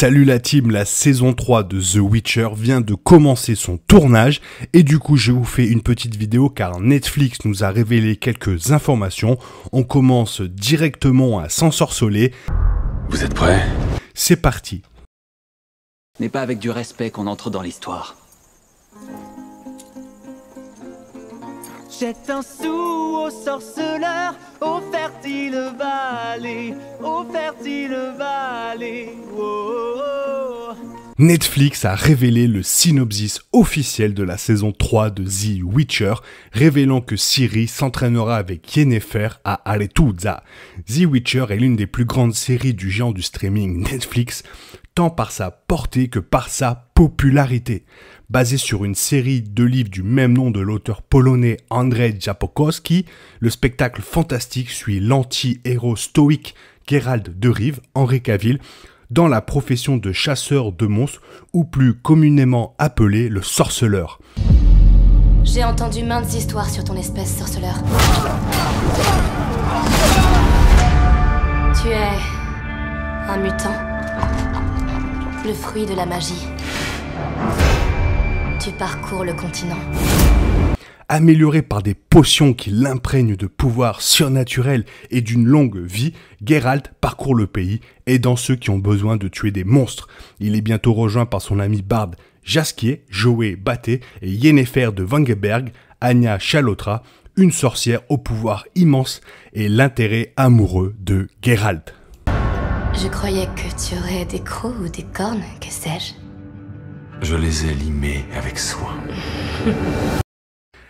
Salut la team, la saison 3 de The Witcher vient de commencer son tournage et du coup je vous fais une petite vidéo car Netflix nous a révélé quelques informations. On commence directement à s'ensorceler. Vous êtes prêts? C'est parti. N'est pas avec du respect qu'on entre dans l'histoire. Jette un sou au sorceleur, au fertile vallée, au fertile vallée. Oh, oh, oh. Netflix a révélé le synopsis officiel de la saison 3 de The Witcher, révélant que Ciri s'entraînera avec Yennefer à Aretuza. The Witcher est l'une des plus grandes séries du géant du streaming Netflix, tant par sa portée que par sa popularité. Basé sur une série de livres du même nom de l'auteur polonais Andrzej Sapkowski, le spectacle fantastique suit l'anti-héros stoïque Geralt de Rive, Henri Cavill, dans la profession de chasseur de monstres, ou plus communément appelé le sorceleur. J'ai entendu maintes histoires sur ton espèce, sorceleur. Tu es un mutant, le fruit de la magie. Tu parcours le continent. Amélioré par des potions qui l'imprègnent de pouvoirs surnaturels et d'une longue vie, Geralt parcourt le pays, aidant ceux qui ont besoin de tuer des monstres. Il est bientôt rejoint par son ami barde Jaskier, Joé Batté et Yennefer de Wengerberg, Anya Chalotra, une sorcière au pouvoir immense et l'intérêt amoureux de Geralt. Je croyais que tu aurais des crocs ou des cornes, que sais-je. Je les ai limés avec soin.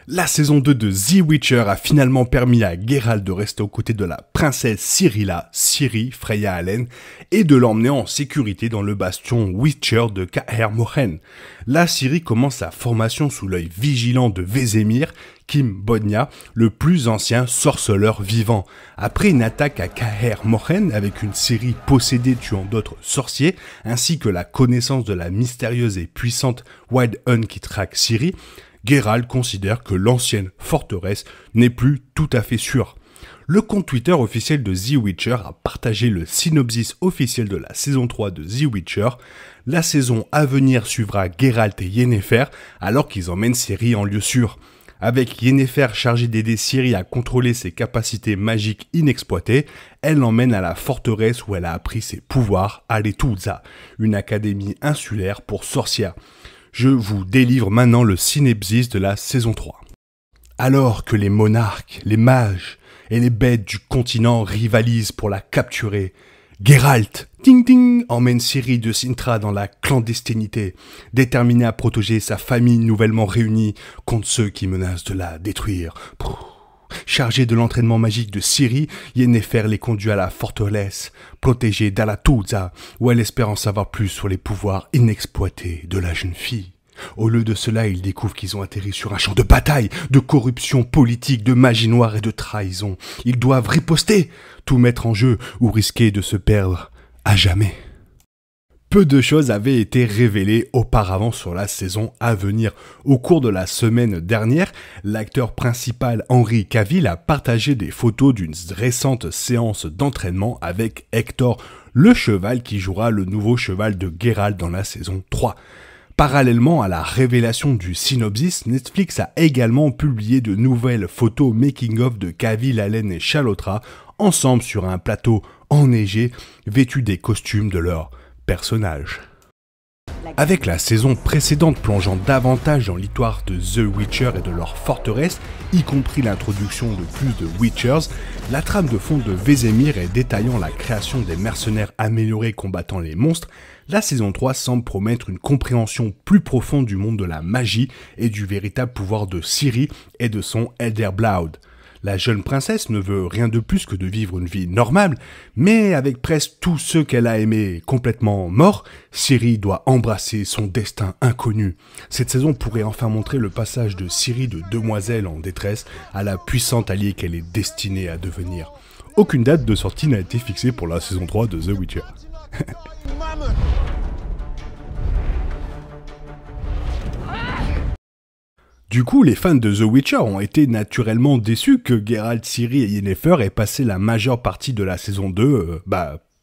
La saison 2 de The Witcher a finalement permis à Geralt de rester aux côtés de la princesse Ciri Freya Allen, et de l'emmener en sécurité dans le bastion Witcher de Kaer Morhen. Là, Ciri commence sa formation sous l'œil vigilant de Vesemir, Kim Bodnia, le plus ancien sorceleur vivant. Après une attaque à Kaer Morhen avec une Ciri possédée tuant d'autres sorciers, ainsi que la connaissance de la mystérieuse et puissante Wild Hunt qui traque Ciri, Geralt considère que l'ancienne forteresse n'est plus tout à fait sûre. Le compte Twitter officiel de The Witcher a partagé le synopsis officiel de la saison 3 de The Witcher. La saison à venir suivra Geralt et Yennefer alors qu'ils emmènent Ciri en lieu sûr. Avec Yennefer chargée d'aider Ciri à contrôler ses capacités magiques inexploitées, elle l'emmène à la forteresse où elle a appris ses pouvoirs à Aretuza, une académie insulaire pour sorcières. Je vous délivre maintenant le synopsis de la saison 3. Alors que les monarques, les mages et les bêtes du continent rivalisent pour la capturer, Geralt, ding ding, emmène Ciri de Cintra dans la clandestinité, déterminé à protéger sa famille nouvellement réunie contre ceux qui menacent de la détruire. Chargé de l'entraînement magique de Ciri, Yennefer les conduit à la forteresse, protégée d'Aretuza, où elle espère en savoir plus sur les pouvoirs inexploités de la jeune fille. Au lieu de cela, ils découvrent qu'ils ont atterri sur un champ de bataille, de corruption politique, de magie noire et de trahison. Ils doivent riposter, tout mettre en jeu ou risquer de se perdre à jamais. Peu de choses avaient été révélées auparavant sur la saison à venir. Au cours de la semaine dernière, l'acteur principal Henri Cavill a partagé des photos d'une récente séance d'entraînement avec Hector, le cheval qui jouera le nouveau cheval de Geralt dans la saison 3. Parallèlement à la révélation du synopsis, Netflix a également publié de nouvelles photos making-of de Cavill, Allen et Chalotra ensemble sur un plateau enneigé, vêtus des costumes de leur personnage. Avec la saison précédente plongeant davantage dans l'histoire de The Witcher et de leur forteresse, y compris l'introduction de plus de Witchers, la trame de fond de Vesemir et détaillant la création des mercenaires améliorés combattant les monstres, la saison 3 semble promettre une compréhension plus profonde du monde de la magie et du véritable pouvoir de Ciri et de son Elderblood. La jeune princesse ne veut rien de plus que de vivre une vie normale, mais avec presque tous ceux qu'elle a aimés complètement morts, Ciri doit embrasser son destin inconnu. Cette saison pourrait enfin montrer le passage de Ciri de demoiselle en détresse à la puissante alliée qu'elle est destinée à devenir. Aucune date de sortie n'a été fixée pour la saison 3 de The Witcher. Du coup, les fans de The Witcher ont été naturellement déçus que Geralt, Ciri et Yennefer aient passé la majeure partie de la saison 2,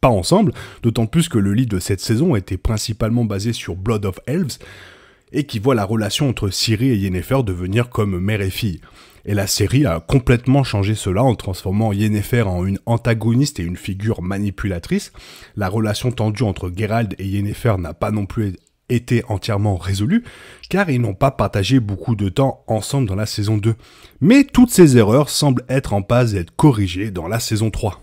pas ensemble, d'autant plus que le lead de cette saison était principalement basé sur Blood of Elves, et qui voit la relation entre Ciri et Yennefer devenir comme mère et fille. Et la série a complètement changé cela en transformant Yennefer en une antagoniste et une figure manipulatrice. La relation tendue entre Geralt et Yennefer n'a pas non plus été entièrement résolue, car ils n'ont pas partagé beaucoup de temps ensemble dans la saison 2. Mais toutes ces erreurs semblent être en passe d'être corrigées dans la saison 3.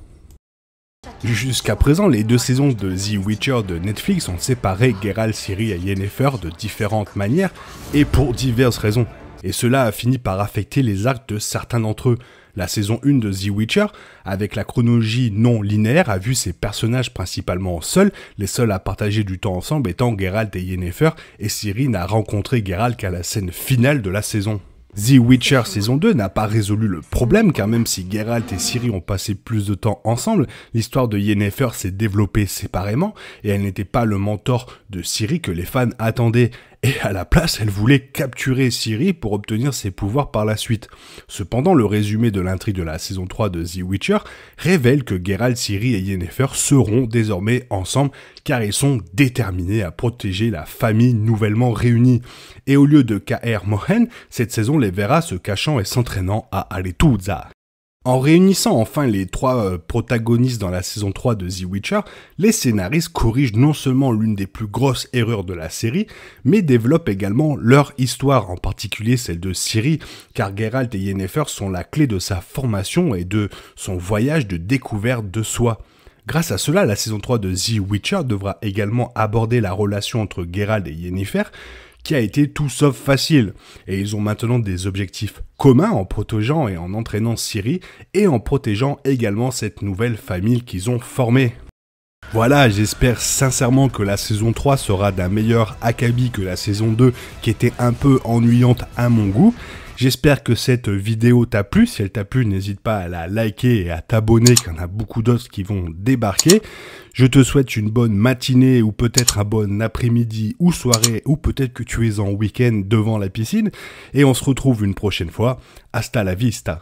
Jusqu'à présent, les 2 saisons de The Witcher de Netflix ont séparé Geralt, Ciri et Yennefer de différentes manières et pour diverses raisons. Et cela a fini par affecter les arcs de certains d'entre eux. La saison 1 de The Witcher, avec la chronologie non linéaire, a vu ses personnages principalement seuls, les seuls à partager du temps ensemble étant Geralt et Yennefer, et Ciri n'a rencontré Geralt qu'à la scène finale de la saison. The Witcher saison 2 n'a pas résolu le problème, car même si Geralt et Ciri ont passé plus de temps ensemble, l'histoire de Yennefer s'est développée séparément, et elle n'était pas le mentor de Ciri que les fans attendaient, et à la place, elle voulait capturer Ciri pour obtenir ses pouvoirs par la suite. Cependant, le résumé de l'intrigue de la saison 3 de The Witcher révèle que Geralt, Ciri et Yennefer seront désormais ensemble, car ils sont déterminés à protéger la famille nouvellement réunie. Et au lieu de Kaer Morhen, cette saison les verra se cachant et s'entraînant à Aretuza. En réunissant enfin les 3 protagonistes dans la saison 3 de The Witcher, les scénaristes corrigent non seulement l'une des plus grosses erreurs de la série, mais développent également leur histoire, en particulier celle de Ciri, car Geralt et Yennefer sont la clé de sa formation et de son voyage de découverte de soi. Grâce à cela, la saison 3 de The Witcher devra également aborder la relation entre Geralt et Yennefer, qui a été tout sauf facile, et ils ont maintenant des objectifs communs en protégeant et en entraînant Ciri, et en protégeant également cette nouvelle famille qu'ils ont formée. Voilà, j'espère sincèrement que la saison 3 sera d'un meilleur acabit que la saison 2, qui était un peu ennuyante à mon goût. J'espère que cette vidéo t'a plu. Si elle t'a plu, n'hésite pas à la liker et à t'abonner, qu'il y en a beaucoup d'autres qui vont débarquer. Je te souhaite une bonne matinée ou peut-être un bon après-midi ou soirée, ou peut-être que tu es en week-end devant la piscine. Et on se retrouve une prochaine fois. Hasta la vista.